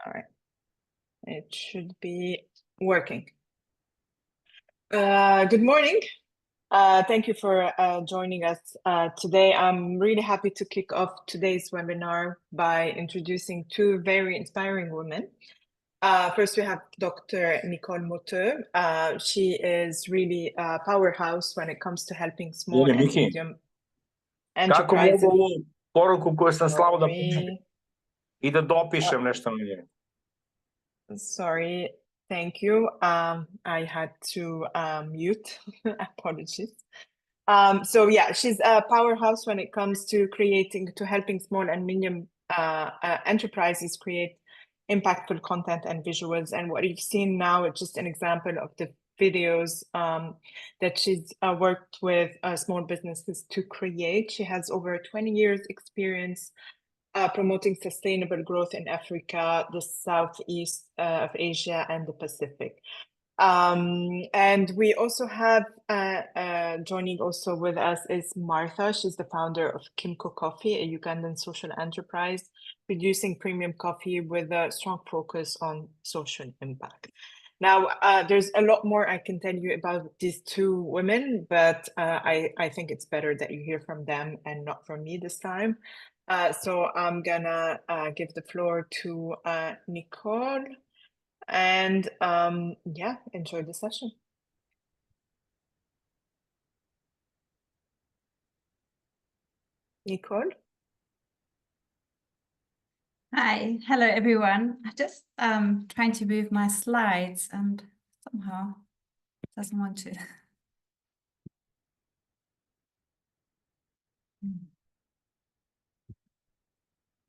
All right, it should be working. Good morning. Thank you for joining us today. I'm really happy to kick off today's webinar by introducing two very inspiring women. First, we have Dr. Nicole Motteux. She is really a powerhouse when it comes to helping small and medium Kako enterprises. mogu ovu poruku koju sam slao da ponovim i da dopišem nešto na njoj? Sorry, thank you. I had to mute. Apologies. So yeah, she's a powerhouse when it comes to helping small and medium enterprises create impactful content and visuals. And what you've seen now is just an example of the videos that she's worked with small businesses to create. She has over 20 years experience promoting sustainable growth in Africa, the Southeast of Asia, and the Pacific. And we also have joining also with us is Martha. She's the founder of Kimco Coffee, a Ugandan social enterprise producing premium coffee with a strong focus on social impact. Now, there's a lot more I can tell you about these two women, but I think it's better that you hear from them and not from me this time. So I'm gonna give the floor to Nicole, and yeah, enjoy the session. Nicole? Hi, hello everyone. I'm just trying to move my slides and somehow it doesn't want to.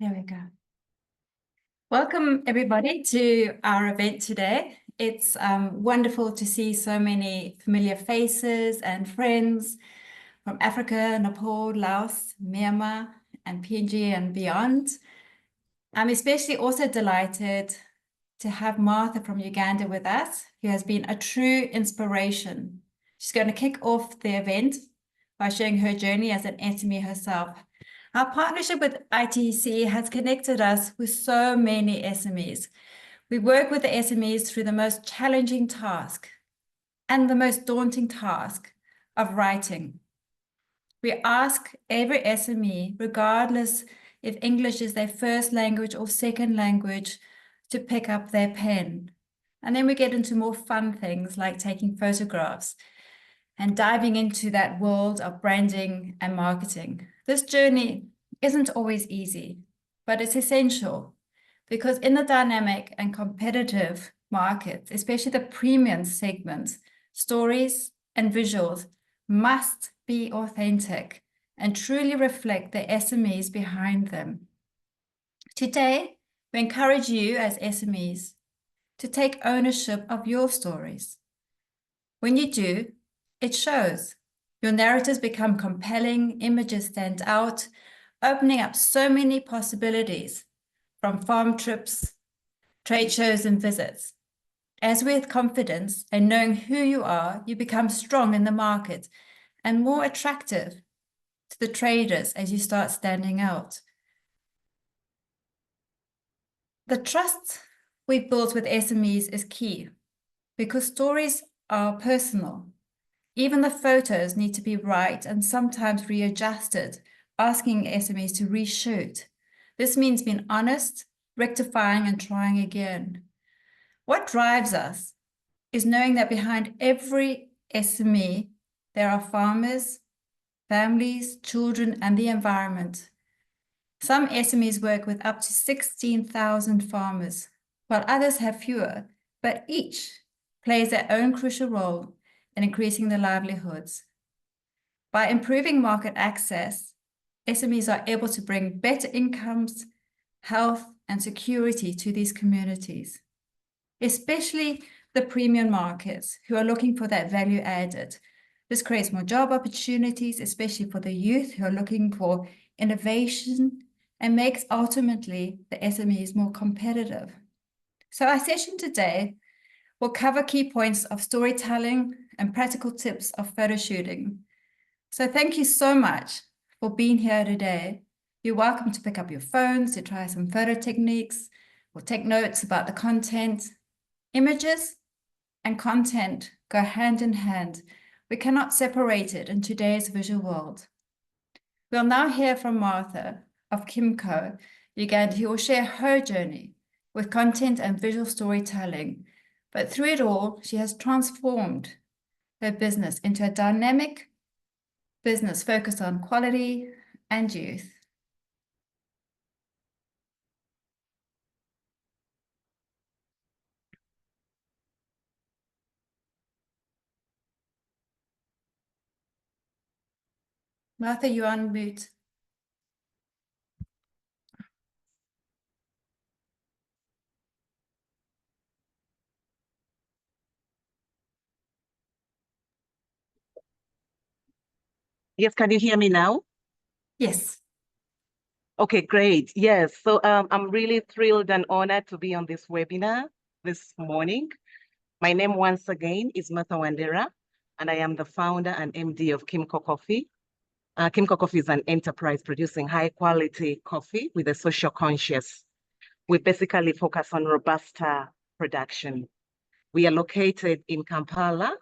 There we go. Welcome everybody to our event today. It's wonderful to see so many familiar faces and friends from Africa, Nepal, Laos, Myanmar, and PNG and beyond. I'm especially also delighted to have Martha from Uganda with us, who has been a true inspiration. She's going to kick off the event by sharing her journey as an SME herself. Our partnership with ITC has connected us with so many SMEs. We work with the SMEs through the most challenging task and the most daunting task of writing. We ask every SME, regardless if English is their first language or second language, to pick up their pen. And then we get into more fun things like taking photographs and diving into that world of branding and marketing. This journey isn't always easy, but it's essential because in the dynamic and competitive markets, especially the premium segments, stories and visuals must be authentic and truly reflect the SMEs behind them. Today, we encourage you as SMEs to take ownership of your stories. When you do, it shows. Your narratives become compelling, images stand out, opening up so many possibilities from farm trips, trade shows and visits. As with confidence and knowing who you are, you become strong in the market and more attractive to the traders as you start standing out. The trust we've built with SMEs is key because stories are personal. Even the photos need to be right and sometimes readjusted, asking SMEs to reshoot. This means being honest, rectifying and trying again. What drives us is knowing that behind every SME, there are farmers, families, children, and the environment. Some SMEs work with up to 16,000 farmers, while others have fewer, but each plays their own crucial role in increasing their livelihoods. By improving market access, SMEs are able to bring better incomes, health, and security to these communities, especially the premium markets who are looking for that value added. This creates more job opportunities, especially for the youth who are looking for innovation and makes ultimately the SMEs more competitive. So our session today will cover key points of storytelling and practical tips of photo shooting. So thank you so much for being here today. You're welcome to pick up your phones to try some photo techniques. or take notes about the content. Images and content go hand in hand. We cannot separate it in today's visual world. We'll now hear from Martha of Kimco, Uganda, who will share her journey with content and visual storytelling. But through it all, she has transformed her business into a dynamic business focused on quality and youth. Martha, you're on mute. Yes, can you hear me now? Yes. Okay, great. Yes, so I'm really thrilled and honored to be on this webinar this morning. My name once again is Martha Wandera, and I am the founder and MD of Kimco Coffee. Kimco Coffee is an enterprise producing high quality coffee with a social conscious. We basically focus on Robusta production. We are located in Kampala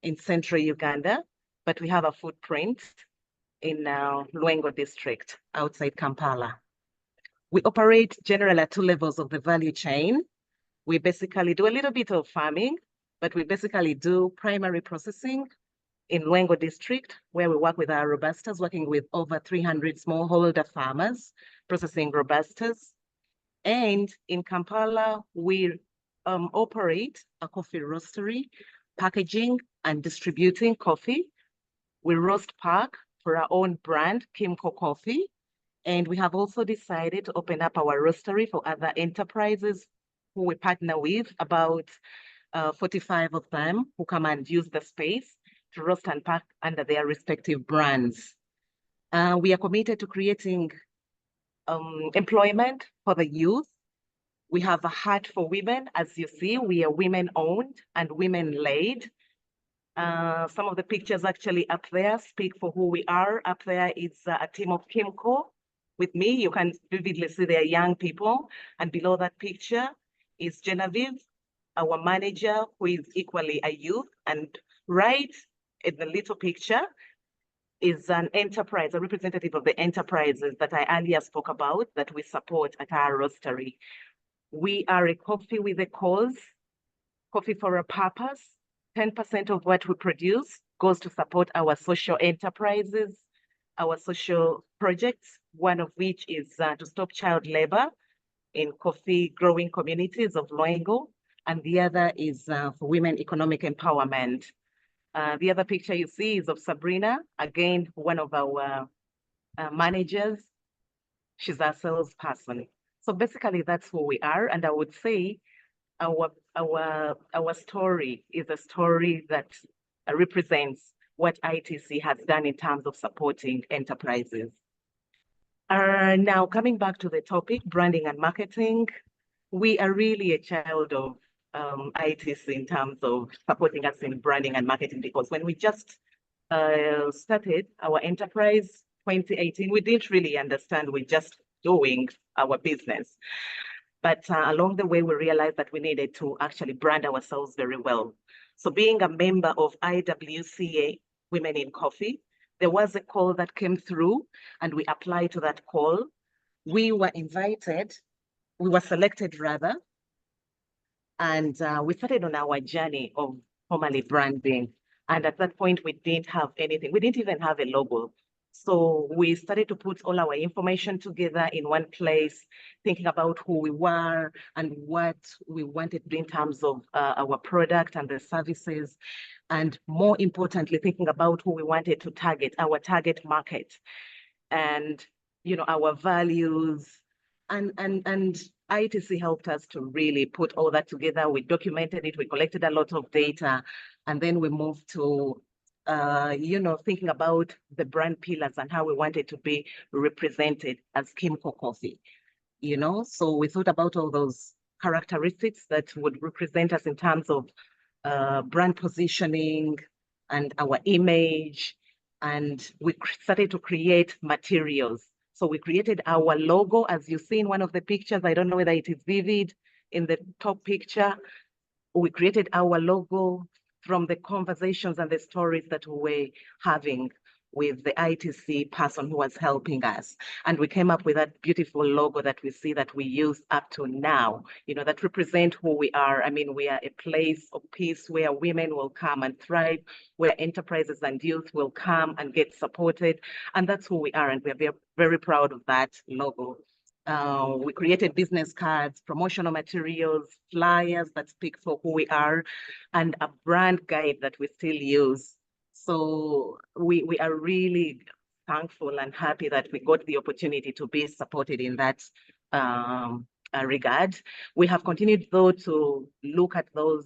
in central Uganda, but we have a footprint in Luengo district outside Kampala. We operate generally at 2 levels of the value chain. We basically do a little bit of farming, but we basically do primary processing in Luengo district, where we work with our Robustas, working with over 300 smallholder farmers, processing Robustas. And in Kampala, we operate a coffee roastery, packaging and distributing coffee. We roast pack for our own brand, Kimco Coffee. And we have also decided to open up our roastery for other enterprises who we partner with, about 45 of them who come and use the space to roast and pack under their respective brands. We are committed to creating employment for the youth. We have a heart for women. As you see, we are women-owned and women-led. Some of the pictures actually up there speak for who we are. Up there is a team of Kimco. With me, you can vividly see they are young people. And below that picture is Genevieve, our manager, who is equally a youth. And right in the little picture is an enterprise, a representative of the enterprises that I earlier spoke about that we support at our roastery. We are a coffee with a cause, coffee for a purpose. 10% of what we produce goes to support our social enterprises, our social projects, one of which is to stop child labor in coffee growing communities of Luengo, and the other is for women economic empowerment. The other picture you see is of Sabrina, again, one of our managers. She's our salesperson. So basically that's who we are, and I would say our story is a story that represents what ITC has done in terms of supporting enterprises. Now, coming back to the topic, branding and marketing, we are really a child of ITC in terms of supporting us in branding and marketing, because when we just started our enterprise 2018, we didn't really understand, we're just doing our business. But along the way, we realized that we needed to actually brand ourselves very well. So being a member of IWCA, Women in Coffee, there was a call that came through and we applied to that call. We were invited, we were selected rather, and we started on our journey of formally branding. And at that point, we didn't have anything. We didn't even have a logo. So we started to put all our information together in one place, thinking about who we were and what we wanted to do in terms of our product and the services. And more importantly, thinking about who we wanted to target, our target market, and our values. And ITC helped us to really put all that together. We documented it, we collected a lot of data, and then we moved to thinking about the brand pillars and how we wanted to be represented as Kimco Coffee. So we thought about all those characteristics that would represent us in terms of brand positioning and our image, and we started to create materials. So we created our logo, as you see in one of the pictures. I don't know whether it is vivid in the top picture. We created our logo from the conversations and the stories that we were having with the ITC person who was helping us. And we came up with that beautiful logo that we see that we use up to now, you know, that represent who we are. I mean, we are a place of peace where women will come and thrive, where enterprises and youth will come and get supported. And that's who we are. And we're very, very proud of that logo. We created business cards, promotional materials, flyers that speak for who we are, and a brand guide that we still use. So we are really thankful and happy that we got the opportunity to be supported in that regard. We have continued, though, to look at those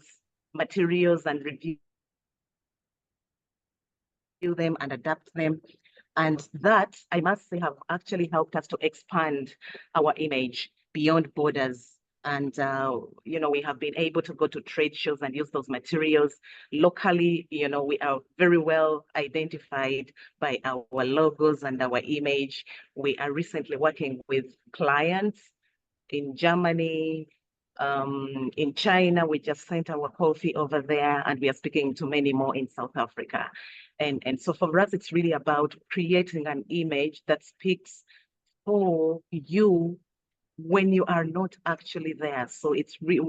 materials and review them and adapt them. And that, I must say, have actually helped us to expand our image beyond borders. And, you know, we have been able to go to trade shows and use those materials locally. You know, we are very well identified by our logos and our image. We are recently working with clients in Germany, in China. We just sent our coffee over there, and we are speaking to many more in South Africa. And so for us, it's really about creating an image that speaks for you when you are not actually there. So it's we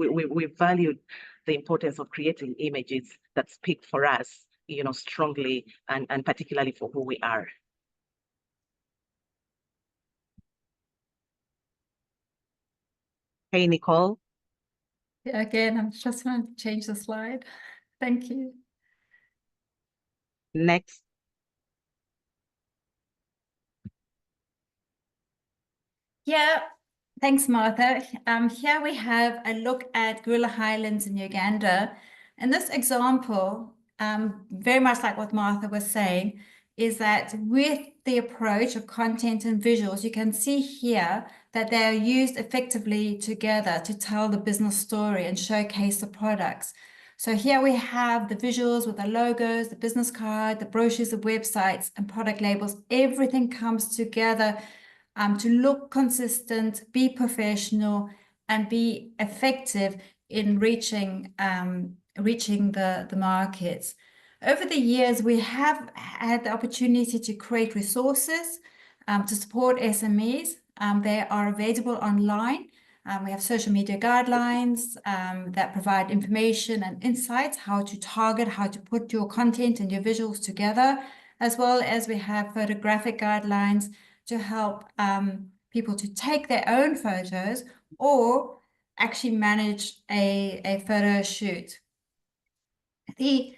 valued the importance of creating images that speak for us, you know, strongly and particularly for who we are. Hey, Nicole. Yeah, again, I'm just going to change the slide. Thank you. Next. Yeah, thanks, Martha. Here we have a look at Gorilla Highlands in Uganda. And this example, very much like what Martha was saying, is that with the approach of content and visuals, you can see here that they are used effectively together to tell the business story and showcase the products. So here we have the visuals with the logos, the business card, the brochures, the websites, and product labels. Everything comes together to look consistent, be professional, and be effective in reaching the markets. Over the years, we have had the opportunity to create resources to support SMEs. They are available online. We have social media guidelines that provide information and insights, how to target, how to put your content and your visuals together, as well as we have photographic guidelines to help people to take their own photos or actually manage a photo shoot. The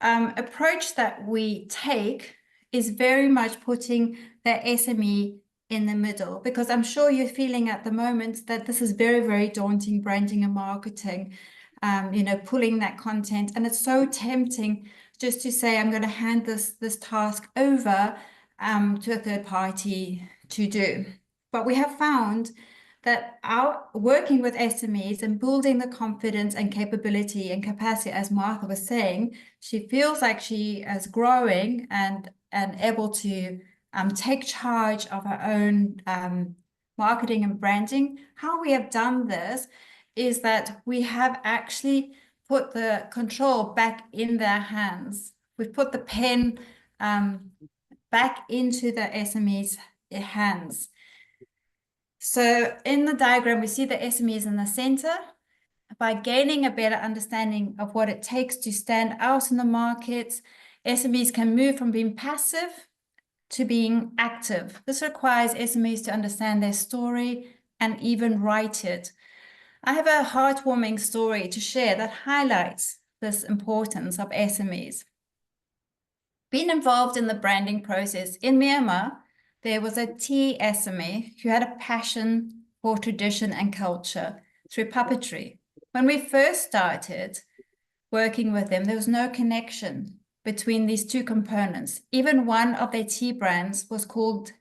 approach that we take is very much putting the SME in the middle, because I'm sure you're feeling at the moment that this is very, very daunting, branding and marketing, you know, pulling that content. And it's so tempting just to say, I'm going to hand this task over to a third party to do. But we have found that our working with SMEs and building the confidence and capability and capacity, as Martha was saying, she feels like she is growing and able to take charge of her own marketing and branding. How we have done this is that we have actually put the control back in their hands. We've put the pen back into the SME's hands. So in the diagram, we see the SMEs in the center. By gaining a better understanding of what it takes to stand out in the market, SMEs can move from being passive to being active. This requires SMEs to understand their story and even write it. I have a heartwarming story to share that highlights this importance of SMEs. Being involved in the branding process in Myanmar, there was a tea SME who had a passion for tradition and culture through puppetry. When we first started working with them, there was no connection between these two components. Even one of their tea brands was called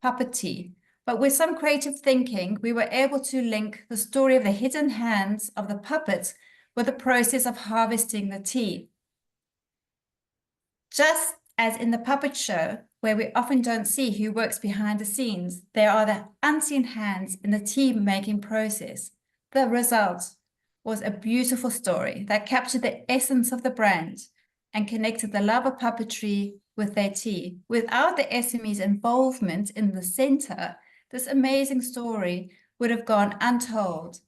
Puppet Tea. But with some creative thinking, we were able to link the story of the hidden hands of the puppets with the process of harvesting the tea. Just as in the puppet show, where we often don't see who works behind the scenes. There are the unseen hands in the team-making process. The result was a beautiful story that captured the essence of the brand and connected the love of puppetry with their tea. Without the SME's involvement in the center, this amazing story would have gone untold,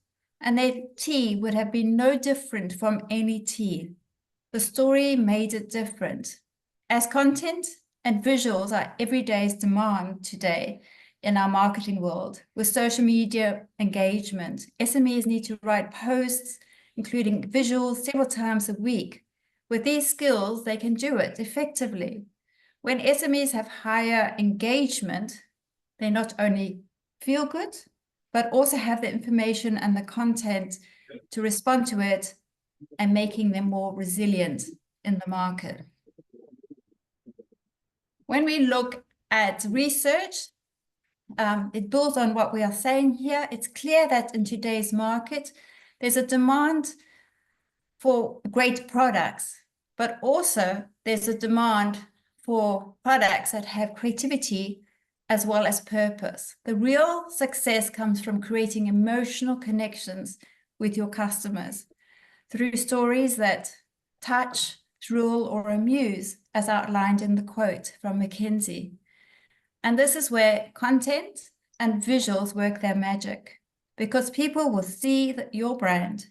and their tea would have been no different from any tea. The story made it different. As content and visuals are everyday's demand today in our marketing world, with social media engagement, SMEs need to write posts, including visuals, several times a week. With these skills, they can do it effectively. When SMEs have higher engagement, they not only feel good, but also have the information and the content to respond to it and making them more resilient in the market. When we look at research, it builds on what we are saying here. It's clear that in today's market, there's a demand for great products, but also there's a demand for products that have creativity as well as purpose. The real success comes from creating emotional connections with your customers through stories that touch, thrill, or amuse, as outlined in the quote from McKinsey. And this is where content and visuals work their magic, because people will see your brand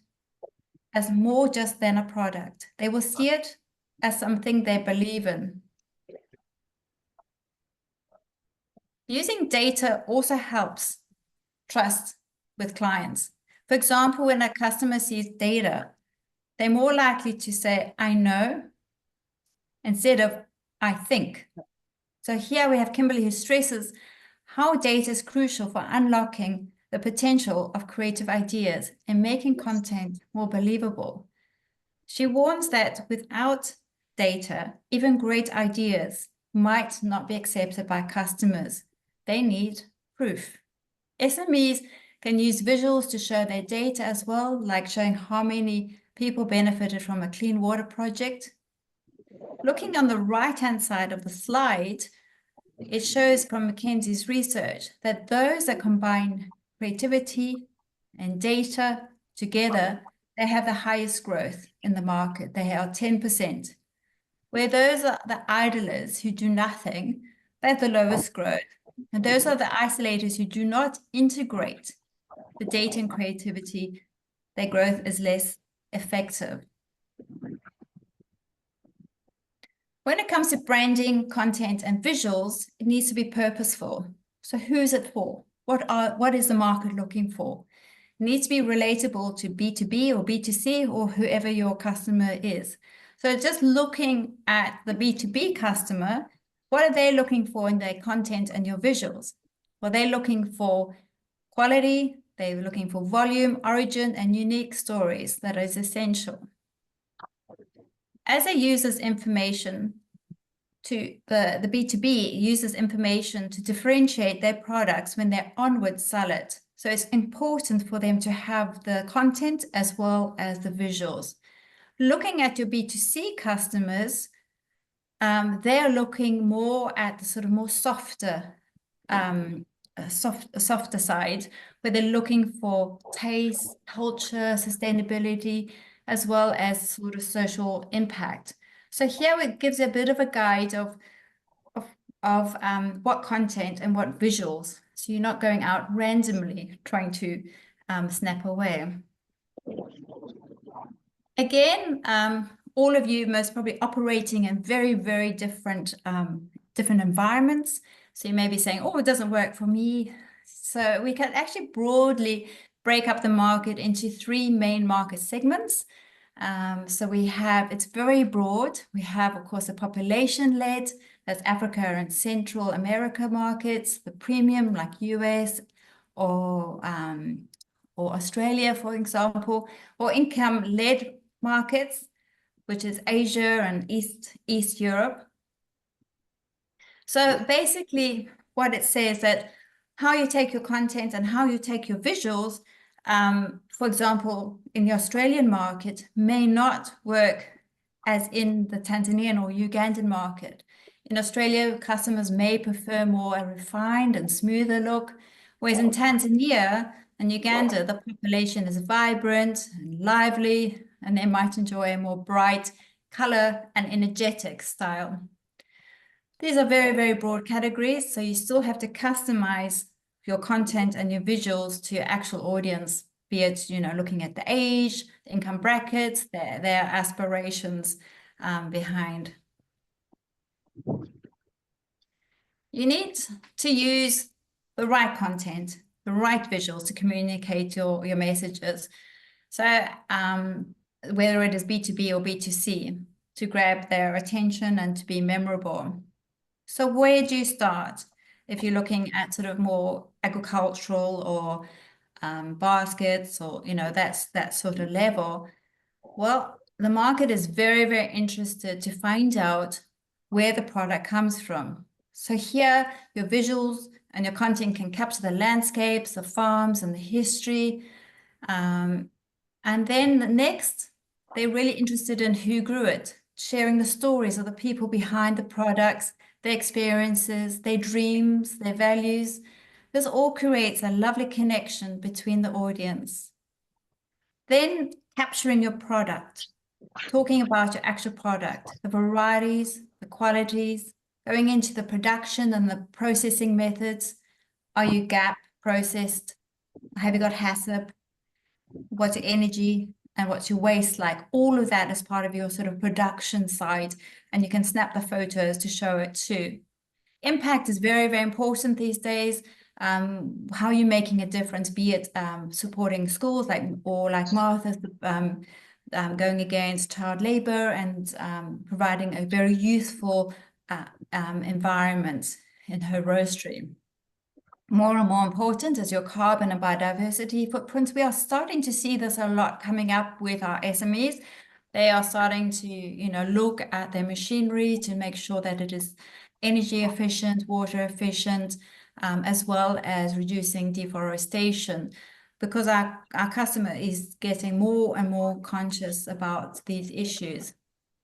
as more just than a product. They will see it as something they believe in. Using data also helps trust with clients. For example, when a customer sees data, they're more likely to say, I know, instead of I think. So here we have Kimberly, who stresses how data is crucial for unlocking the potential of creative ideas and making content more believable. She warns that without data, even great ideas might not be accepted by customers. They need proof. SMEs can use visuals to show their data as well, like showing how many people benefited from a clean water project. Looking on the right-hand side of the slide, it shows from McKinsey's research that those that combine creativity and data together, they have the highest growth in the market. They are 10%. Where those are the idlers who do nothing, they have the lowest growth. And those are the isolators who do not integrate the data and creativity. Their growth is less effective. When it comes to branding, content, and visuals, it needs to be purposeful. So who is it for? What is the market looking for? It needs to be relatable to B2B or B2C or whoever your customer is. So just looking at the B2B customer, what are they looking for in their content and your visuals? Well, they're looking for quality, they're looking for volume, origin, and unique stories. That is essential. As a user's information to the B2B uses information to differentiate their products when they're onward sell it. So it's important for them to have the content as well as the visuals. Looking at your B2C customers, they're looking more at the sort of more softer side, where they're looking for taste, culture, sustainability, as well as sort of social impact. So here it gives a bit of a guide of what content and what visuals. So you're not going out randomly trying to snap away. Again, all of you most probably operating in very, very different environments. So you may be saying, oh, it doesn't work for me. So we can actually broadly break up the market into 3 main market segments. So we have, it's very broad. We have, of course, the population-led, that's Africa and Central America markets, the premium like US or Australia, for example, or income-led markets, which is Asia and East Europe. So basically what it says that how you take your content and how you take your visuals, for example, in the Australian market may not work as in the Tanzanian or Ugandan market. In Australia, customers may prefer more a refined and smoother look, whereas in Tanzania and Uganda, the population is vibrant and lively, and they might enjoy a more bright color and energetic style. These are very, very broad categories, so you still have to customize your content and your visuals to your actual audience, be it, you know, looking at the age, the income brackets, their aspirations behind. You need to use the right content, the right visuals to communicate your messages. So whether it is B2B or B2C, to grab their attention and to be memorable. So where do you start if you're looking at sort of more agricultural or baskets, or, you know, that sort of level? Well, the market is very, very interested to find out where the product comes from. So here, your visuals and your content can capture the landscapes, the farms, and the history. And then next, they're really interested in who grew it, sharing the stories of the people behind the products, their experiences, their dreams, their values. This all creates a lovely connection between the audience. Then capturing your product, talking about your actual product, the varieties, the qualities, going into the production and the processing methods. Are you GAP processed? Have you got HACCP? What's your energy and what's your waste like? All of that is part of your sort of production side, and you can snap the photos to show it too. Impact is very, very important these days. How you're making a difference, be it supporting schools like Martha's, going against child labor and providing a very youthful environment in her roastery. More and more important is your carbon and biodiversity footprints. We are starting to see this a lot coming up with our SMEs. They are starting to, you know, look at their machinery to make sure that it is energy efficient, water efficient, as well as reducing deforestation, because our customer is getting more and more conscious about these issues.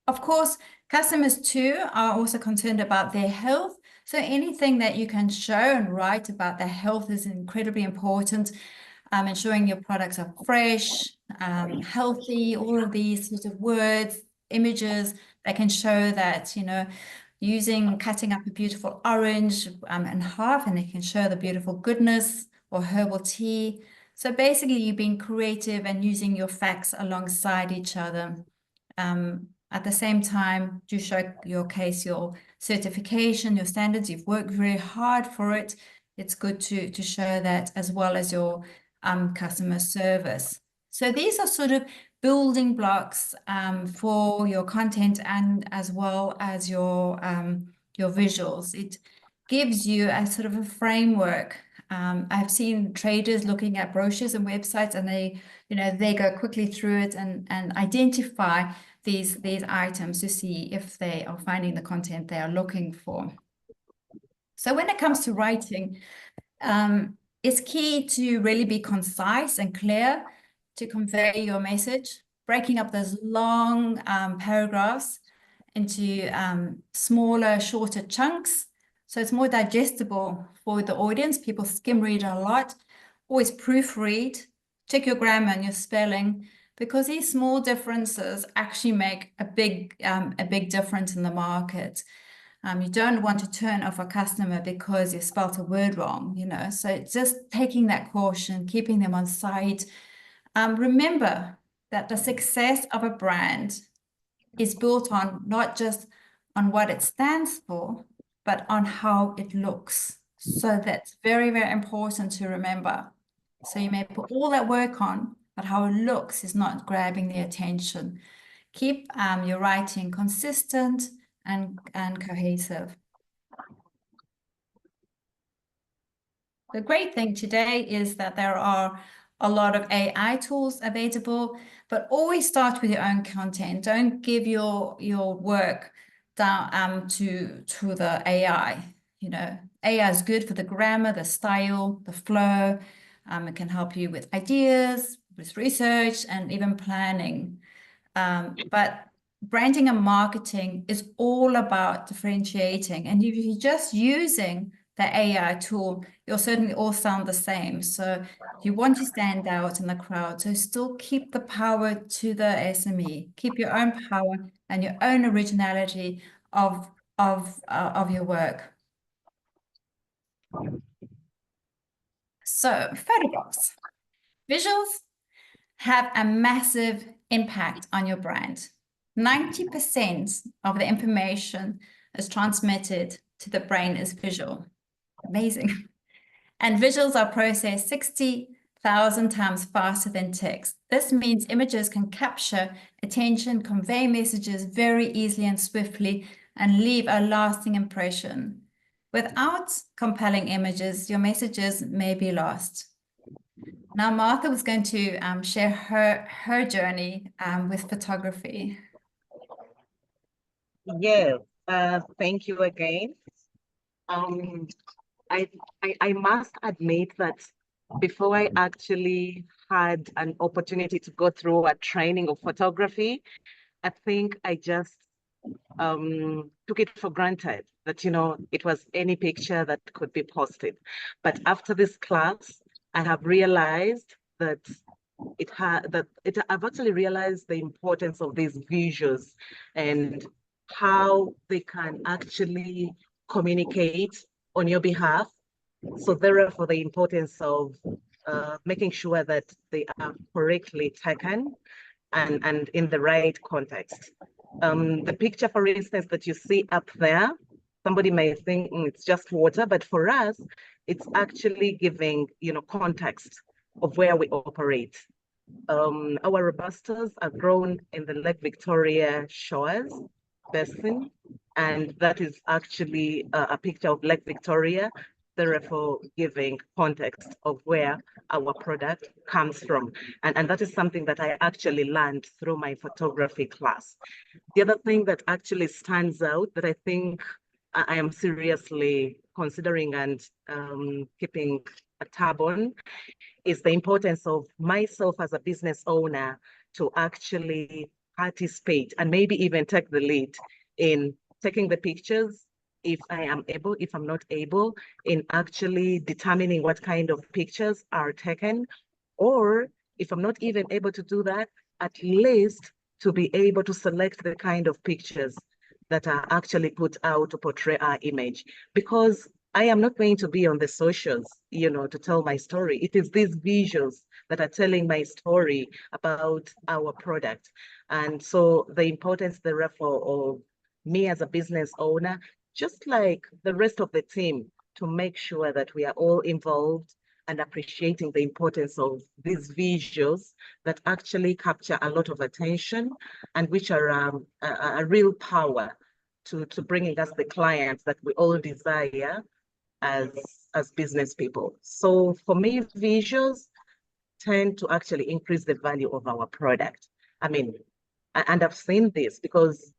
Of course, customers too are also concerned about their health. So anything that you can show and write about their health is incredibly important. Ensuring your products are fresh, healthy, all of these sort of words, images that can show that, you know, cutting up a beautiful orange in half, and it can show the beautiful goodness, or herbal tea. So basically you're being creative and using your facts alongside each other. At the same time, do showcase your certification, your standards. You've worked very hard for it. It's good to show that, as well as your customer service. So these are sort of building blocks for your content, and as well as your visuals. It gives you a sort of a framework. I've seen traders looking at brochures and websites, and they go quickly through it and identify these items to see if they are finding the content they are looking for. So when it comes to writing, it's key to really be concise and clear to convey your message, breaking up those long paragraphs into smaller, shorter chunks, so it's more digestible for the audience. People skim read a lot. Always proofread, check your grammar and your spelling, because these small differences actually make a big difference in the market. You don't want to turn off a customer because you spelt a word wrong, you know. So just taking that caution, keeping them on side. Remember that the success of a brand is built on not just on what it stands for, but on how it looks. So that's very, very important to remember. So you may put all that work on, but how it looks is not grabbing the attention. Keep your writing consistent and cohesive. The great thing today is that there are a lot of AI tools available, but always start with your own content. Don't give your work down to the AI. You know, AI is good for the grammar, the style, the flow. It can help you with ideas, with research, and even planning. But branding and marketing is all about differentiating. And if you're just using the AI tool, you'll certainly all sound the same. So you want to stand out in the crowd. So still keep the power to the SME, keep your own power and your own originality of your work. So photographs, visuals have a massive impact on your brand. 90% of the information is transmitted to the brain as visual. Amazing. And visuals are processed 60,000 times faster than text. This means images can capture attention, convey messages very easily and swiftly, and leave a lasting impression. Without compelling images, your messages may be lost. Now, Martha was going to share her journey with photography. Yes, thank you again. I must admit that before I actually had an opportunity to go through a training of photography, I think I just took it for granted that, you know, it was any picture that could be posted. But after this class, I have realized that I've actually realized the importance of these visuals and how they can actually communicate on your behalf. So therefore, the importance of making sure that they are correctly taken and in the right context. The picture, for instance, that you see up there, somebody may think it's just water, but for us, it's actually giving, you know, context of where we operate. Our robustas are grown in the Lake Victoria shores basin, and that is actually a picture of Lake Victoria, therefore giving context of where our product comes from. And that is something that I actually learned through my photography class. The other thing that actually stands out that I think I am seriously considering and keeping a tab on is the importance of myself as a business owner to actually participate and maybe even take the lead in taking the pictures if I am able, if I'm not able, in actually determining what kind of pictures are taken, or if I'm not even able to do that, at least to be able to select the kind of pictures that are actually put out to portray our image. Because I am not going to be on the socials, you know, to tell my story. It is these visuals that are telling my story about our product. And so the importance, therefore, of me as a business owner, just like the rest of the team, to make sure that we are all involved and appreciating the importance of these visuals that actually capture a lot of attention and which are a real power to bringing us the clients that we all desire as business people. So for me, visuals tend to actually increase the value of our product. I mean, and I've seen this because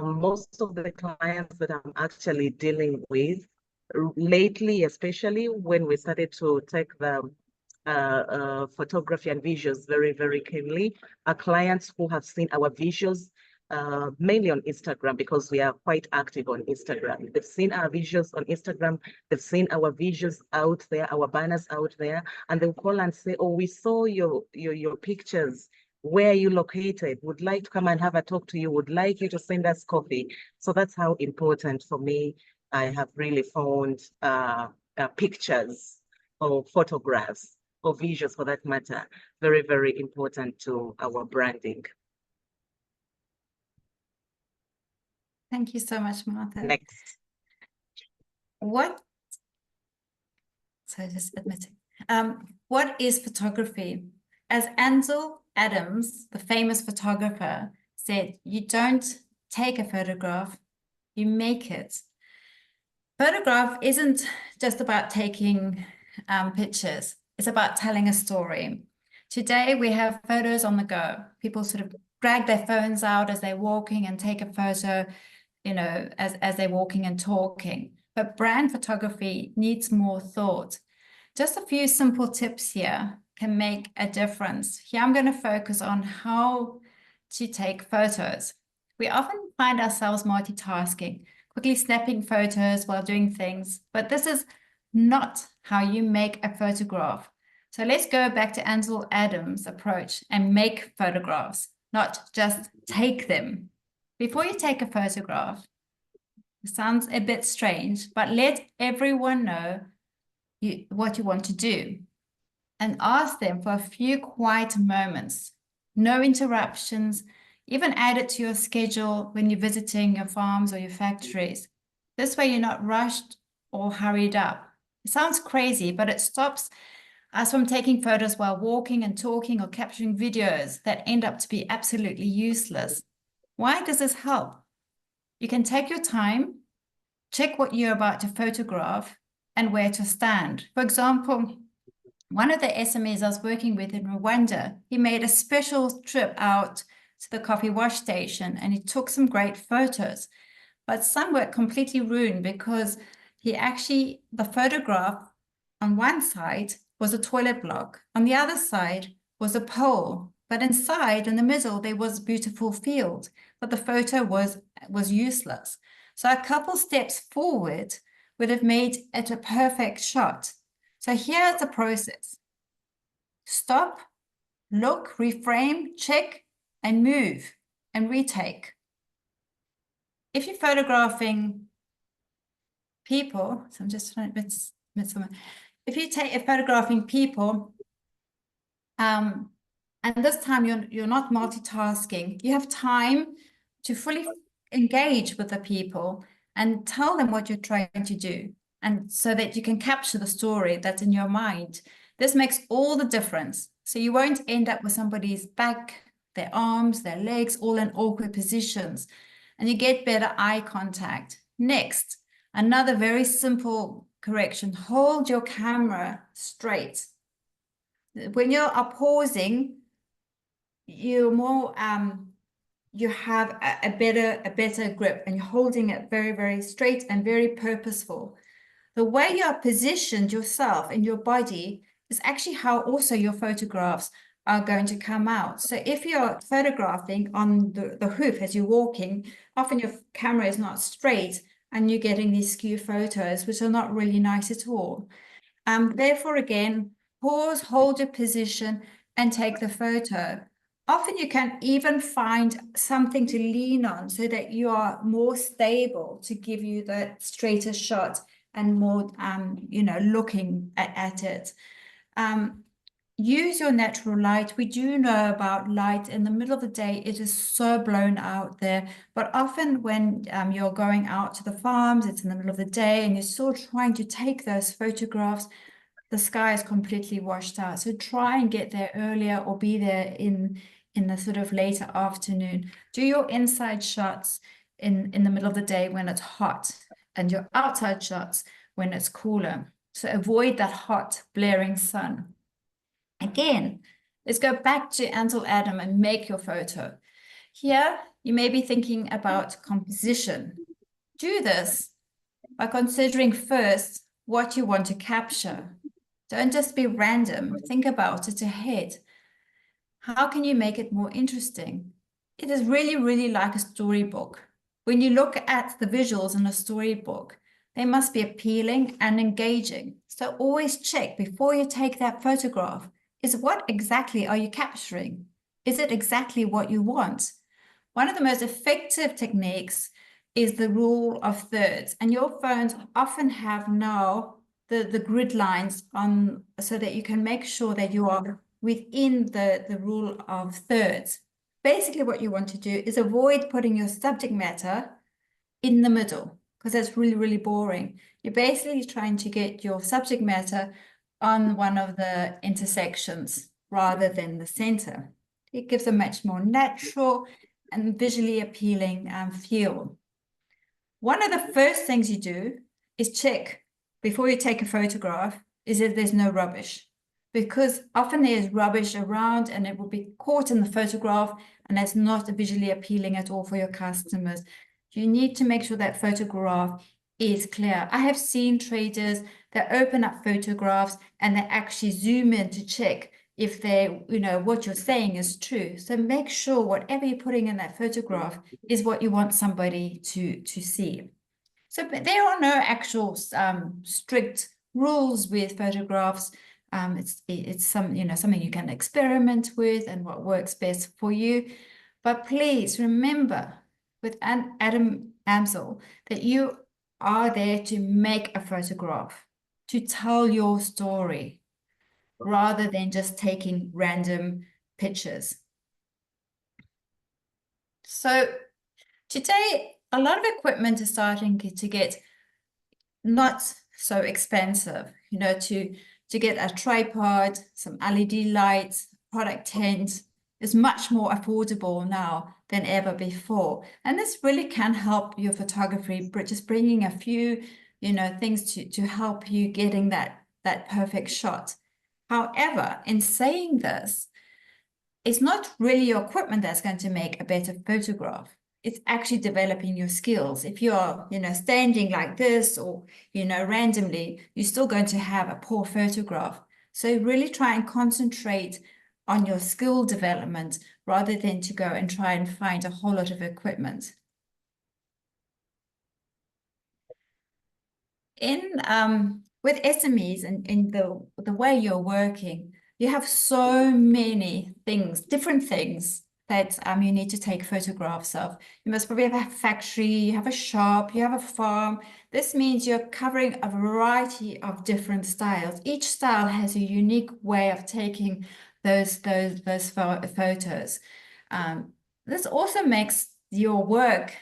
most of the clients that I'm actually dealing with lately, especially when we started to take the photography and visuals very, very keenly, are clients who have seen our visuals mainly on Instagram, because we are quite active on Instagram. They've seen our visuals on Instagram, they've seen our visuals out there, our banners out there, and they'll call and say, oh, we saw your pictures. Where are you located? Would like to come and have a talk to you, would like you to send us coffee. So that's how important for me I have really found pictures or photographs or visuals, for that matter, very, very important to our branding. Thank you so much, Martha. Next. Just admitting. What is photography? As Ansel Adams, the famous photographer, said, you don't take a photograph, you make it. Photograph isn't just about taking pictures, it's about telling a story. Today we have photos on the go. People sort of drag their phones out as they're walking and take a photo, you know, as they're walking and talking. But brand photography needs more thought. Just a few simple tips here can make a difference. Here I'm going to focus on how to take photos. We often find ourselves multitasking, quickly snapping photos while doing things, but this is not how you make a photograph. So let's go back to Ansel Adams' approach and make photographs, not just take them. Before you take a photograph, it sounds a bit strange, but let everyone know what you want to do and ask them for a few quiet moments, no interruptions, even add it to your schedule when you're visiting your farms or your factories. This way you're not rushed or hurried up. It sounds crazy, but it stops us from taking photos while walking and talking or capturing videos that end up to be absolutely useless. Why does this help? You can take your time, check what you're about to photograph and where to stand. For example, one of the SMEs I was working with in Rwanda, he made a special trip out to the coffee wash station and he took some great photos, but some were completely ruined because the photograph on one side was a toilet block, on the other side was a pole, but inside in the middle there was a beautiful field, but the photo was useless. So a couple steps forward would have made it a perfect shot. So here's the process. Stop, look, reframe, check, and move, and retake. If you're photographing people, so I'm just trying to miss someone. If you take photographing people, and this time you're not multitasking, you have time to fully engage with the people and tell them what you're trying to do, and so that you can capture the story that's in your mind. This makes all the difference. So you won't end up with somebody's back, their arms, their legs, all in awkward positions, and you get better eye contact. Next, another very simple correction, hold your camera straight. When you are pausing, you're more, you have a better grip and you're holding it very, very straight and very purposeful. The way you are positioned yourself in your body is actually how also your photographs are going to come out. So if you're photographing on the hoof as you're walking, often your camera is not straight and you're getting these skew photos, which are not really nice at all. Therefore, again, pause, hold your position and take the photo. Often you can even find something to lean on so that you are more stable to give you the straighter shot and more, looking at it. Use your natural light. We do know about light in the middle of the day. It is so blown out there, but often when you're going out to the farms, it's in the middle of the day and you're still trying to take those photographs, the sky is completely washed out. So try and get there earlier or be there in the sort of later afternoon. Do your inside shots in the middle of the day when it's hot and your outside shots when it's cooler. So avoid that hot, blaring sun. Again, let's go back to Ansel Adams and make your photo. Here, you may be thinking about composition. Do this by considering first what you want to capture. Don't just be random. Think about it ahead. How can you make it more interesting? It is really, really like a storybook. When you look at the visuals in a storybook, they must be appealing and engaging. So always check before you take that photograph, is what exactly are you capturing? Is it exactly what you want? One of the most effective techniques is the rule of thirds, and your phones often have now the grid lines on so that you can make sure that you are within the rule of thirds. Basically what you want to do is avoid putting your subject matter in the middle, because that's really, really boring. You're basically trying to get your subject matter on one of the intersections rather than the center. It gives a much more natural and visually appealing feel. One of the first things you do is check before you take a photograph is that there's no rubbish, because often there's rubbish around and it will be caught in the photograph and that's not visually appealing at all for your customers. You need to make sure that photograph is clear. I have seen traders that open up photographs and they actually zoom in to check if they, what you're saying is true. So make sure whatever you're putting in that photograph is what you want somebody to see. So but there are no actual strict rules with photographs. It's something you can experiment with and what works best for you. But please remember with Adam Amsel that you are there to make a photograph, to tell your story, rather than just taking random pictures. So today, a lot of equipment is starting to get not so expensive, to get a tripod, some LED lights, product tent is much more affordable now than ever before. And this really can help your photography, just bringing a few, things to help you getting that perfect shot. However, in saying this, it's not really your equipment that's going to make a better photograph. It's actually developing your skills. If you're, standing like this or, randomly, you're still going to have a poor photograph. So really try and concentrate on your skill development rather than to go and try and find a whole lot of equipment. With SMEs and in the way you're working, you have so many things, different things that you need to take photographs of. You must probably have a factory, you have a shop, you have a farm. This means you're covering a variety of different styles. Each style has a unique way of taking those photos. This also makes your work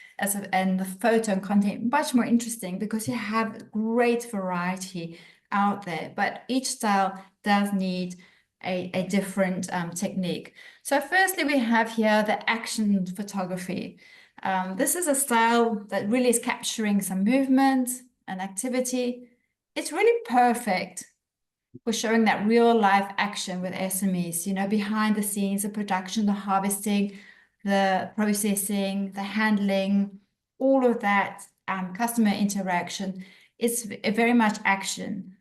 and the photo and content much more interesting because you have great variety out there, but each style does need a different technique. So firstly, we have here the action photography. This is a style that really is capturing some movement and activity. It's really perfect for showing that real life action with SMEs, behind the scenes, the production, the harvesting, the processing, the handling, all of that customer interaction. It's very much action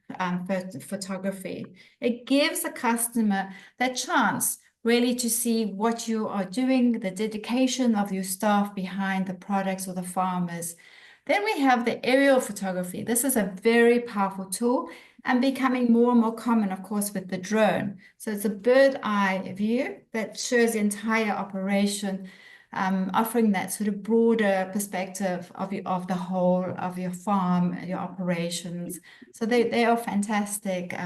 photography. It gives the customer that chance really to see what you are doing, the dedication of your staff behind the products or the farmers. Then we have the aerial photography. This is a very powerful tool and becoming more and more common, of course, with the drone. So it's a bird eye view that shows the entire operation, offering that sort of broader perspective of the whole of your farm, your operations. So they are fantastic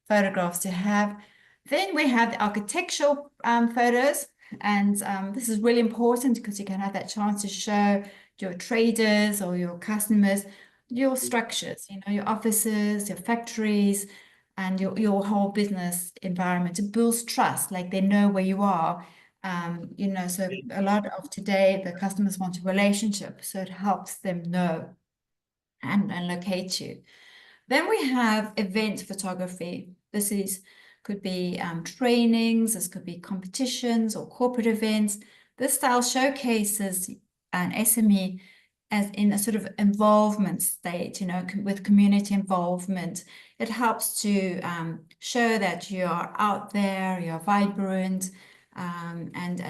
photographs to have. Then we have the architectural photos, and this is really important because you can have that chance to show your traders or your customers your structures, your offices, your factories, and your whole business environment. It builds trust, like they know where you are. So a lot of today, the customers want a relationship, so it helps them know and locate you. Then we have event photography. This could be trainings, this could be competitions or corporate events. This style showcases an SME as in a sort of involvement state, with community involvement. It helps to show that you are out there, you're vibrant, and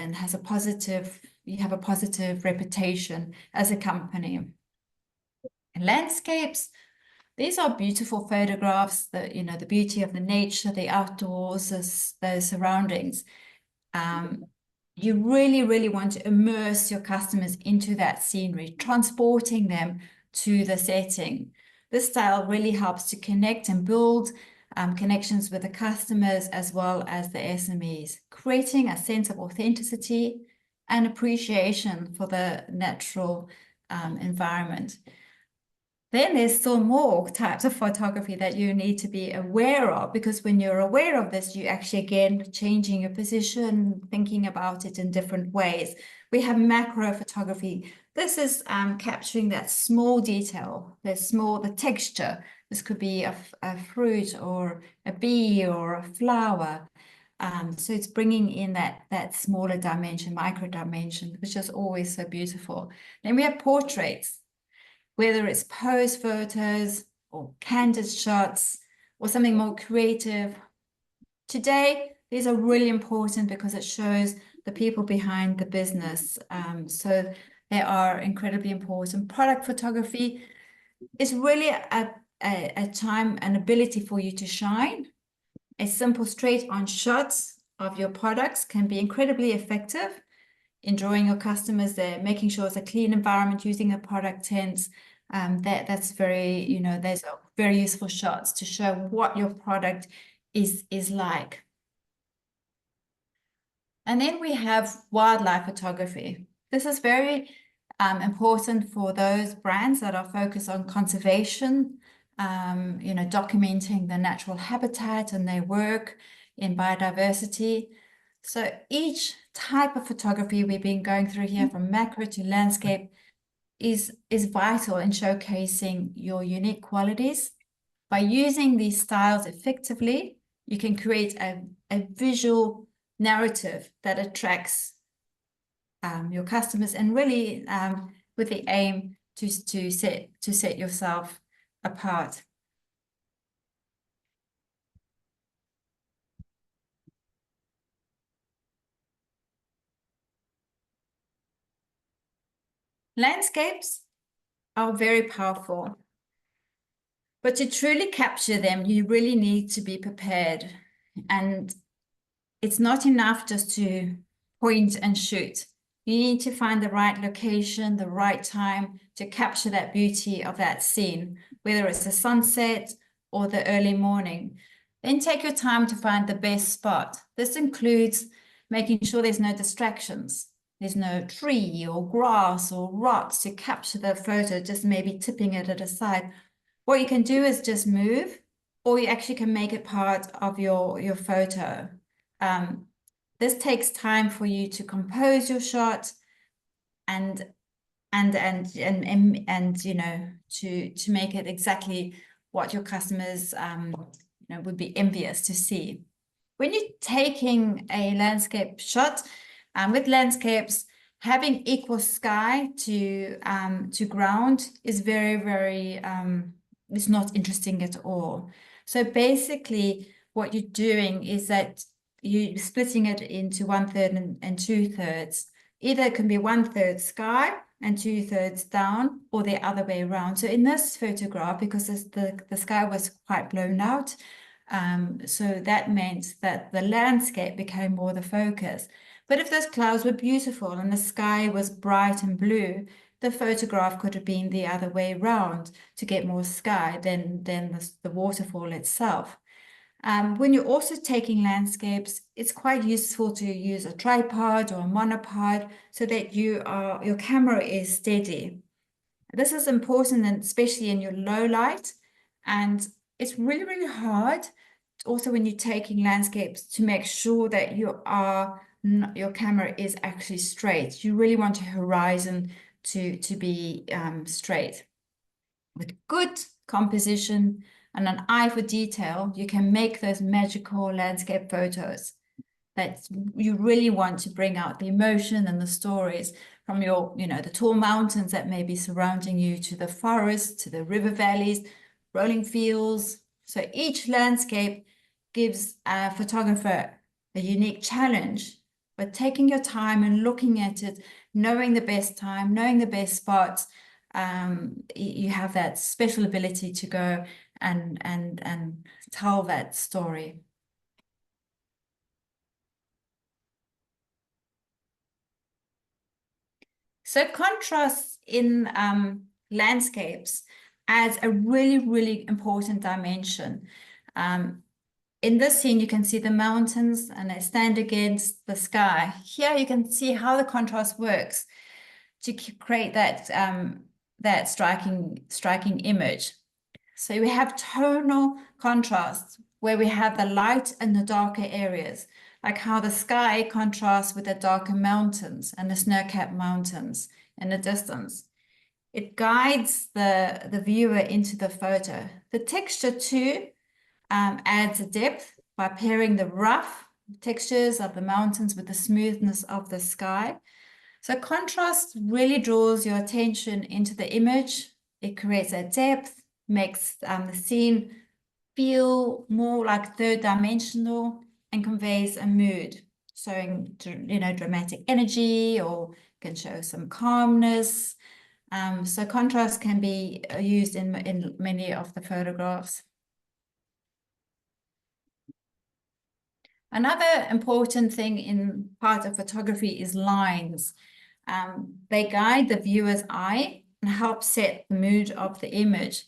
you have a positive reputation as a company. And landscapes, these are beautiful photographs, the beauty of the nature, the outdoors, those surroundings. You really, really want to immerse your customers into that scenery, transporting them to the setting. This style really helps to connect and build connections with the customers as well as the SMEs, creating a sense of authenticity and appreciation for the natural environment. Then there's still more types of photography that you need to be aware of, because when you're aware of this, you actually, again, changing your position, thinking about it in different ways. We have macro photography. This is capturing that small detail, the texture. This could be a fruit or a bee or a flower. So it's bringing in that smaller dimension, micro dimension, which is always so beautiful. Then we have portraits. Whether it's pose photos or candid shots or something more creative. Today, These are really important because it shows the people behind the business. So they are incredibly important. Product photography is really a time and ability for you to shine. A simple straight-on shots of your products can be incredibly effective in drawing your customers there, making sure it's a clean environment, using a product tints. That's very, you know, there's very useful shots to show what your product is like. And then we have wildlife photography. This is very important for those brands that are focused on conservation, you know, documenting the natural habitat and their work in biodiversity. So each type of photography we've been going through here, from macro to landscape, is vital in showcasing your unique qualities. By using these styles effectively, you can create a visual narrative that attracts your customers, and really with the aim to set yourself apart. Landscapes are very powerful, but to truly capture them, you really need to be prepared. And it's not enough just to point and shoot. You need to find the right location, the right time to capture that beauty of that scene, whether it's the sunset or the early morning. Then take your time to find the best spot. This includes making sure there's no distractions. There's no tree or grass or rocks to capture the photo, just maybe tipping it at a side. What you can do is just move, or you actually can make it part of your photo. This takes time for you to compose your shot and you know, to make it exactly what your customers you know, would be envious to see. When you're taking a landscape shot, with landscapes, having equal sky to ground is very it's not interesting at all. So basically what you're doing is that you're splitting it into 1/3 and 2/3. Either it can be 1/3 sky and 2/3 down, or the other way around. So in this photograph, because the sky was quite blown out, so that meant that the landscape became more the focus. But if those clouds were beautiful and the sky was bright and blue, the photograph could have been the other way around to get more sky than the waterfall itself. When you're also taking landscapes, it's quite useful to use a tripod or a monopod so that your camera is steady. This is important, and especially in your low light, and it's really hard also when you're taking landscapes to make sure that your camera is actually straight. You really want your horizon to be straight. With good composition and an eye for detail, you can make those magical landscape photos that you really want to bring out the emotion and the stories from your, you know, the tall mountains that may be surrounding you, to the forest, to the river valleys, rolling fields. So each landscape gives a photographer a unique challenge, but taking your time and looking at it, knowing the best time, knowing the best spots, you have that special ability to go and tell that story. So contrast in landscapes adds a really important dimension. In this scene, you can see the mountains and they stand against the sky. Here you can see how the contrast works to create that striking image. So we have tonal contrast where we have the light and the darker areas, like how the sky contrasts with the darker mountains and the snow-capped mountains in the distance. It guides the viewer into the photo. The texture too adds a depth by pairing the rough textures of the mountains with the smoothness of the sky. So contrast really draws your attention into the image. It creates a depth, makes the scene feel more like third dimensional. and conveys a mood, showing, dramatic energy, or can show some calmness. So contrast can be used in many of the photographs. Another important thing in part of photography is lines. They guide the viewer's eye and help set the mood of the image.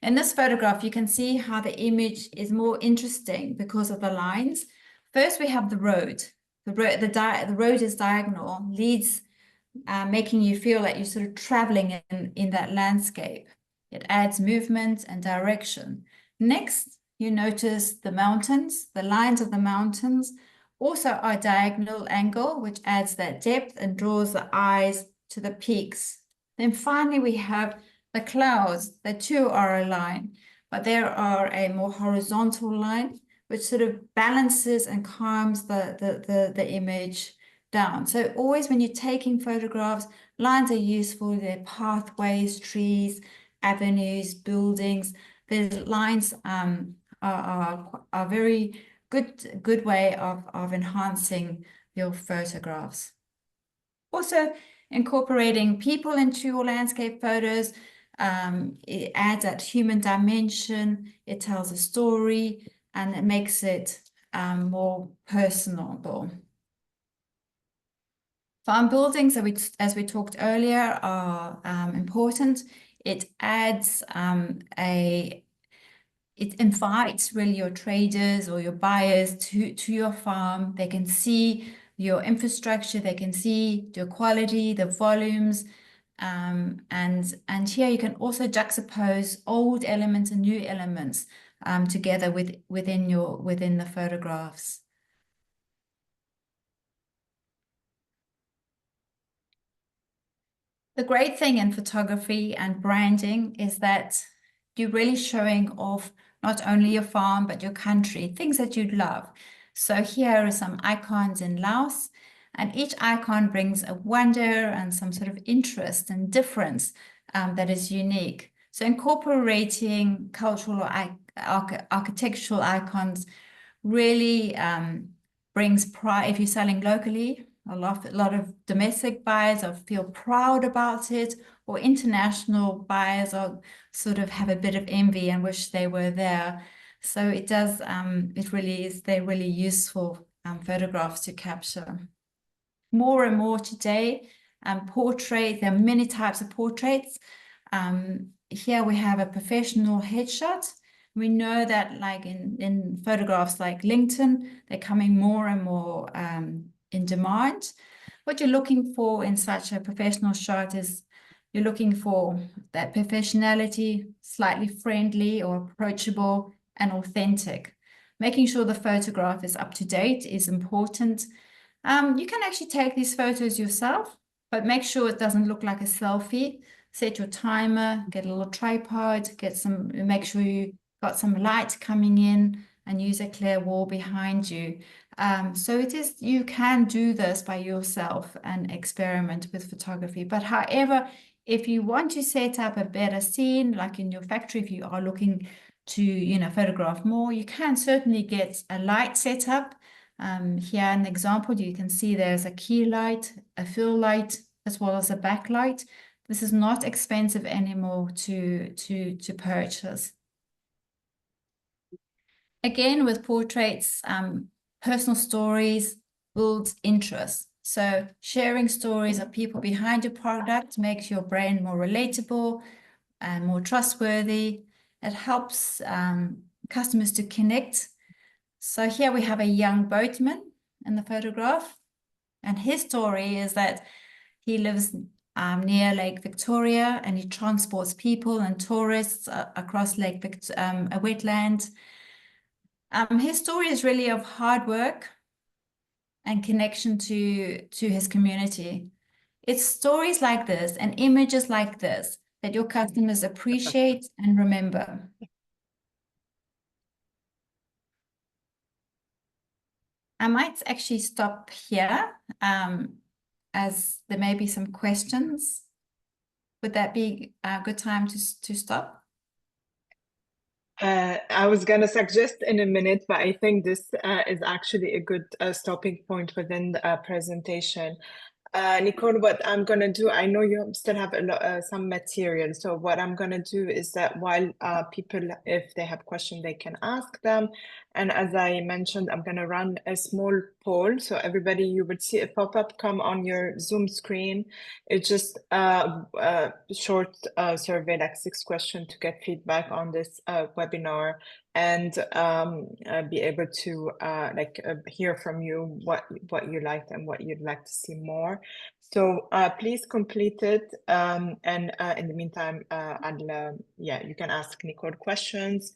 In this photograph, you can see how the image is more interesting because of the lines. First, we have the road. The road is diagonal, leads, making you feel like you're sort of traveling in that landscape. It adds movement and direction. Next, you notice the mountains. The lines of the mountains also are diagonal angle, which adds that depth and draws the eyes to the peaks. Then finally, we have the clouds. The two are a line, but there are a more horizontal line, which sort of balances and calms the image down. So always when you're taking photographs, lines are useful. They're pathways, trees, avenues, buildings. The lines are very good way of enhancing your photographs. Also, incorporating people into your landscape photos, it adds that human dimension, it tells a story, and it makes it more personable. Farm buildings, as we talked earlier, are important. It adds it invites really your traders or your buyers to your farm. They can see your infrastructure, they can see your quality, the volumes, and here you can also juxtapose old elements and new elements together within the photographs. The great thing in photography and branding is that you're really showing off not only your farm, but your country, things that you'd love. So here are some icons in Laos, and each icon brings a wonder and some sort of interest and difference that is unique. So incorporating cultural or architectural icons really brings pride. If you're selling locally, a lot of domestic buyers feel proud about it, or international buyers are sort of have a bit of envy and wish they were there. So it does, they're really useful photographs to capture. More and more today, portrait, there are many types of portraits. Here we have a professional headshot. We know that like in photographs like LinkedIn, they're coming more and more in demand. What you're looking for in such a professional shot is you're looking for that professionality, slightly friendly or approachable and authentic. Making sure the photograph is up to date is important. You can actually take these photos yourself, but make sure it doesn't look like a selfie. Set your timer, get a little tripod, make sure you got some light coming in, and use a clear wall behind you. So you can do this by yourself and experiment with photography. But however, if you want to set up a better scene, like in your factory, if you are looking to, photograph more, you can certainly get a light setup. Here an example, you can see there's a key light, a fill light, as well as a backlight. This is not expensive anymore to purchase. Again, with portraits, personal stories builds interest. So sharing stories of people behind your product makes your brand more relatable and more trustworthy. It helps customers to connect. So here we have a young boatman in the photograph, and his story is that he lives near Lake Victoria, and he transports people and tourists across a wetland. His story is really of hard work and connection to his community. It's stories like this and images like this that your customers appreciate and remember. I might actually stop here as there may be some questions. Would that be a good time to stop? I was going to suggest in a minute, but I think this is actually a good stopping point within the presentation. Nicole, what I'm going to do, I know you still have some material. So what I'm going to do is that while people, if they have questions, they can ask them. And as I mentioned, I'm going to run a small poll. So everybody, you would see a pop-up come on your Zoom screen. It's just a short survey, like 6 questions to get feedback on this webinar and be able to hear from you what you liked and what you'd like to see more. So please complete it. And in the meantime, you can ask Nicole questions.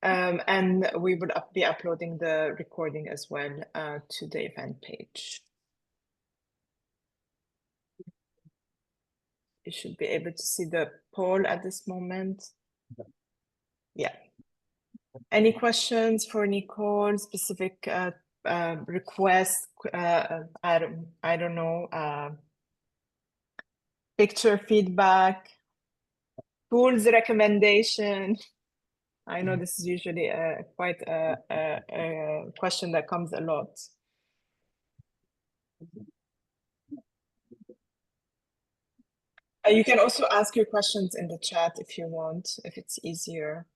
And we will be uploading the recording as well to the event page. You should be able to see the poll at this moment. Yeah. Any questions for Nicole? Specific requests? I don't know. Picture feedback, tools recommendation. I know this is usually quite a question that comes a lot. You can also ask your questions in the chat if you want, if it's easier.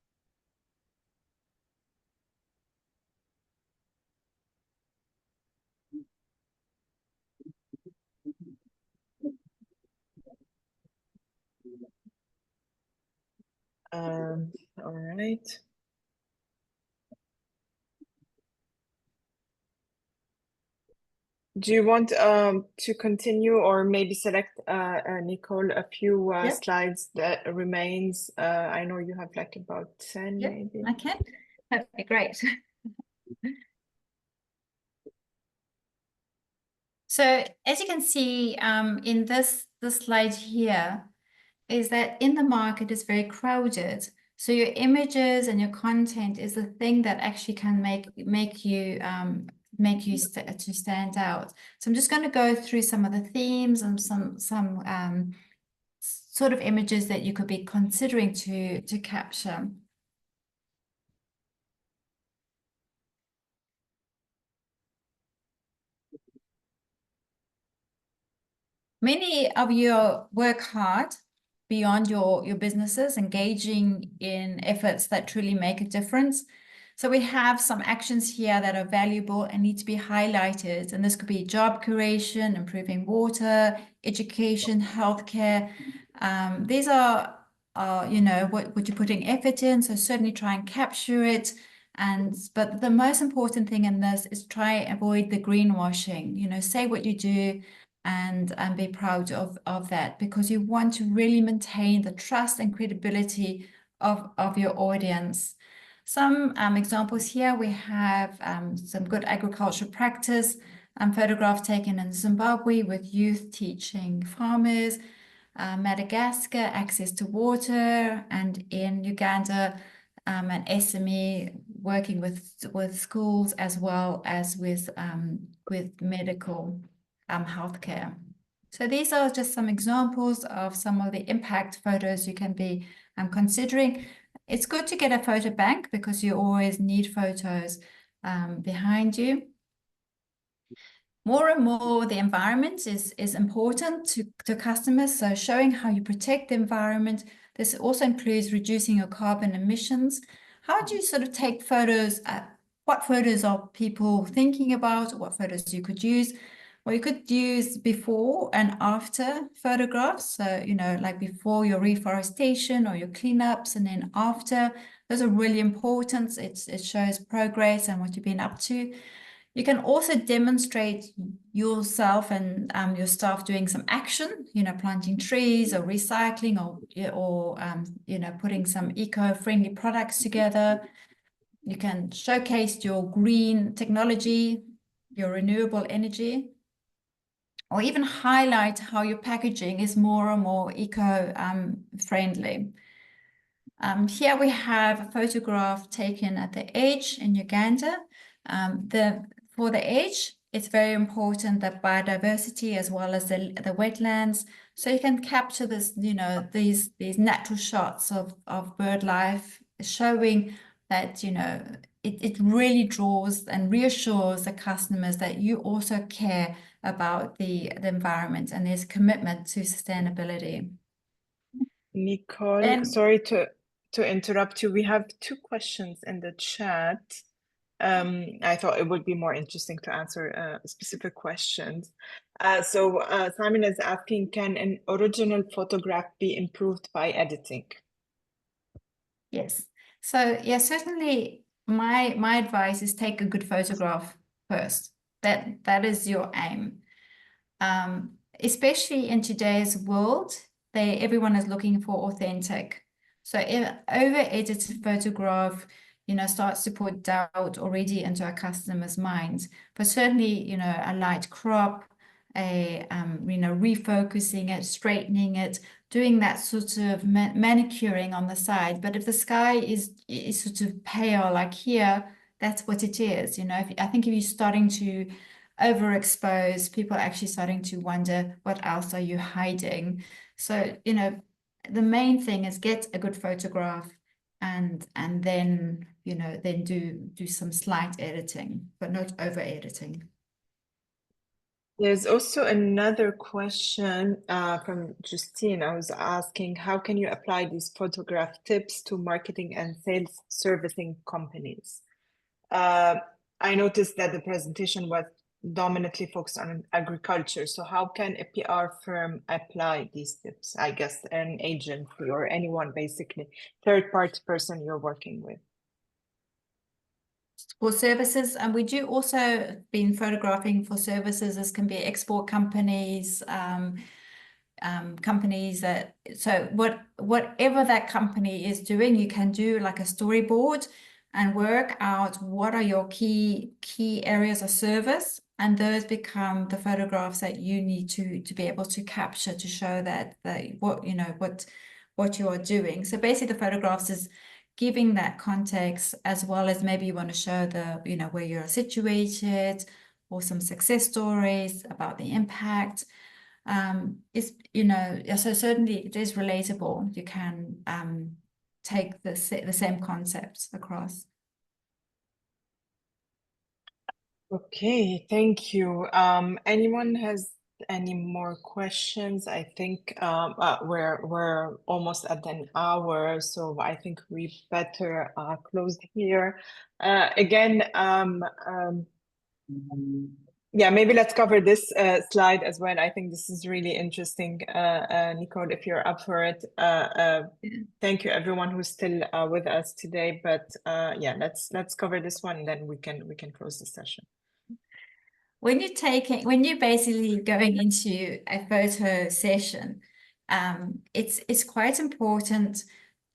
All right. Do you want to continue or maybe select, Nicole, a few slides that remains? I know you have like about 10 maybe. I can. Okay, great. So as you can see in this slide here, is that in the market is very crowded. So your images and your content is the thing that actually can make you to stand out. So I'm just going to go through some of the themes and some sort of images that you could be considering to capture. Many of you work hard beyond your businesses, engaging in efforts that truly make a difference. So we have some actions here that are valuable and need to be highlighted. And this could be job creation, improving water, education, healthcare. These are you know, what you're putting effort in. So certainly try and capture it. But the most important thing in this is try and avoid the greenwashing. You know, say what you do and be proud of that, because you want to really maintain the trust and credibility of your audience. Some examples here, we have some good agricultural practice, photographs taken in Zimbabwe with youth teaching farmers, Madagascar, access to water, and in Uganda, an SME working with schools as well as with medical healthcare. So these are just some examples of some of the impact photos you can be considering. It's good to get a photo bank because you always need photos behind you. More and more, the environment is important to customers. So showing how you protect the environment. This also includes reducing your carbon emissions. How do you sort of take photos? What photos are people thinking about? What photos you could use? Well, you could use before and after photographs. So, you know, like before your reforestation or your cleanups, and then after. Those are really important. It shows progress and what you've been up to. You can also demonstrate yourself and your staff doing some action, you know, planting trees or recycling or you know, putting some eco-friendly products together. You can showcase your green technology, your renewable energy, or even highlight how your packaging is more and more eco-friendly. Here we have a photograph taken at the edge in Uganda. For the edge, it's very important that biodiversity as well as the wetlands. So you can capture this, you know, these natural shots of bird life showing that, you know, it really draws and reassures the customers that you also care about the environment and there's commitment to sustainability. Nicole, And sorry to interrupt you. We have 2 questions in the chat. I thought it would be more interesting to answer specific questions. So Simon is asking, can an original photograph be improved by editing? yes, so yeah, certainly my advice is take a good photograph first. That is your aim. Especially in today's world, everyone is looking for authentic. So if over-edited photograph, you know, starts to put doubt already into our customers' minds. But certainly, you know, a light crop, you know, refocusing it, straightening it, doing that sort of manicuring on the side. But if the sky is sort of pale like here, that's what it is. You know, I think if you're starting to overexposed, people are actually starting to wonder, what else are you hiding? So, you know, the main thing is get a good photograph and then, you know, then do some slight editing, but not over editing. There's also another question from Justine. I was asking, how can you apply these photograph tips to marketing and sales servicing companies? I noticed that the presentation was dominantly focused on agriculture. So how can a PR firm apply these tips? I guess an agency or anyone, basically, third-party person you're working with. For services, and we do also been photographing for services. This can be export companies, companies that, so whatever that company is doing, you can do like a storyboard and work out what are your key areas of service, and those become the photographs that you need to be able to capture to show that what you know what you are doing. So basically the photographs is giving that context, as well as maybe you want to show the, you know, where you're situated or some success stories about the impact. It's, you know, so certainly it is relatable. You can take the same concepts across. Okay, thank you. Anyone has any more questions? I think we're almost at an hour, so I think we better close here. Again, yeah, maybe let's cover this slide as well. I think this is really interesting, Nicole, if you're up for it. Thank you everyone who's still with us today. But yeah, let's cover this one, and then we can close the session. When you're basically going into a photo session, it's quite important,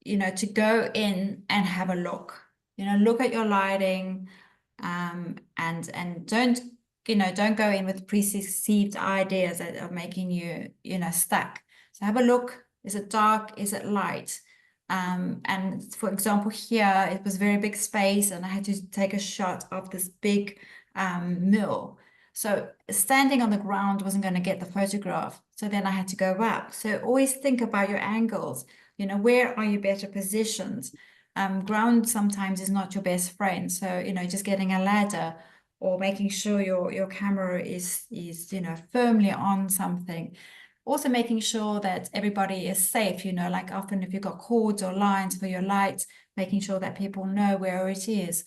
you know, to go in and have a look. You know, look at your lighting, and don't go in with preconceived ideas that are making you, you know, stuck. So have a look. Is it dark? Is it light? And for example, here it was very big space, and I had to take a shot of this big mill. So standing on the ground wasn't going to get the photograph. So then I had to go up. So always think about your angles. You know, where are you better positioned? Ground sometimes is not your best friend. So, you know, just getting a ladder or making sure your camera is, you know, firmly on something. Also making sure that everybody is safe, you know, like often if you've got cords or lines for your lights, making sure that people know where it is.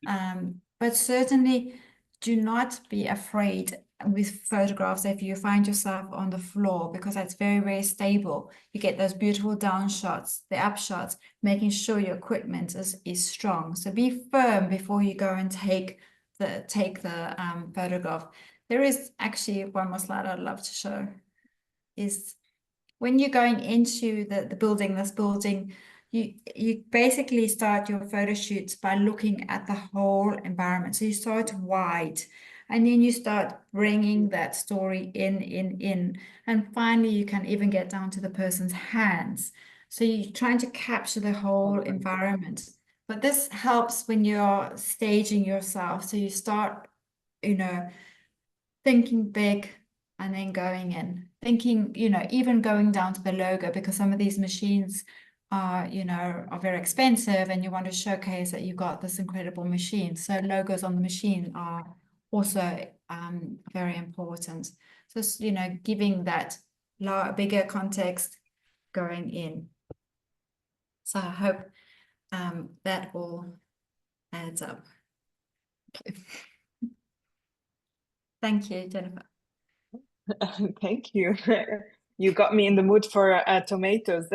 But certainly do not be afraid with photographs if you find yourself on the floor, because that's very, very stable. You get those beautiful down shots, the up shots, making sure your equipment is strong. So be firm before you go and take the photograph. There is actually one more slide I'd love to show. Is when you're going into the building, this building, you basically start your photo shoots by looking at the whole environment. So you start wide, and then you start bringing that story in, and finally you can even get down to the person's hands. So you're trying to capture the whole environment. But this helps when you're staging yourself. So you start, you know, thinking big and then going in, thinking, you know, even going down to the logo, because some of these machines are, you know, are very expensive and you want to showcase that you got this incredible machine. So logos on the machine are also very important. So, you know, giving that bigger context going in. So I hope that all adds up. Okay. Thank you, Jennifer. Thank you. You got me in the mood for tomatoes.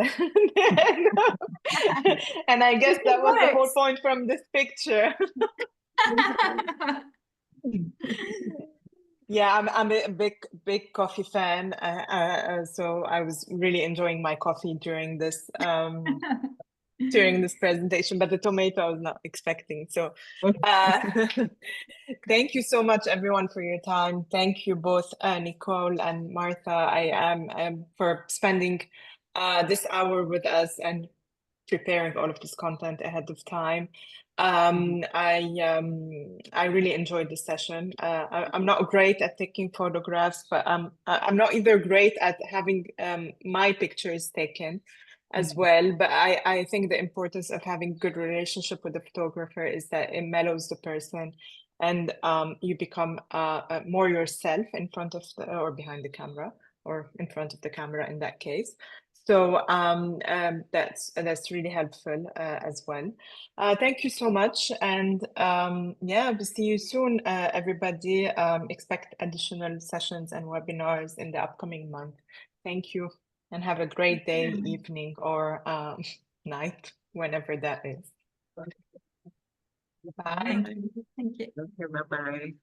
And I guess that was the whole point from this picture. Yeah, I'm a big coffee fan. So I was really enjoying my coffee during this presentation, but the tomato I was not expecting. So thank you so much, everyone, for your time. Thank you both, Nicole and Martha, I am for spending this hour with us and preparing all of this content ahead of time. I really enjoyed this session. I'm not great at taking photographs, but I'm not either great at having my pictures taken as well. But I think the importance of having good relationship with the photographer is that it mellows the person, and you become more yourself in front of or behind the camera, or in front of the camera in that case. So that's really helpful as well. Thank you so much, and yeah, we'll see you soon, everybody. Expect additional sessions and webinars in the upcoming month. Thank you, and have a great day, evening, or night, whenever that is. Bye. Thank you. Okay, bye-bye.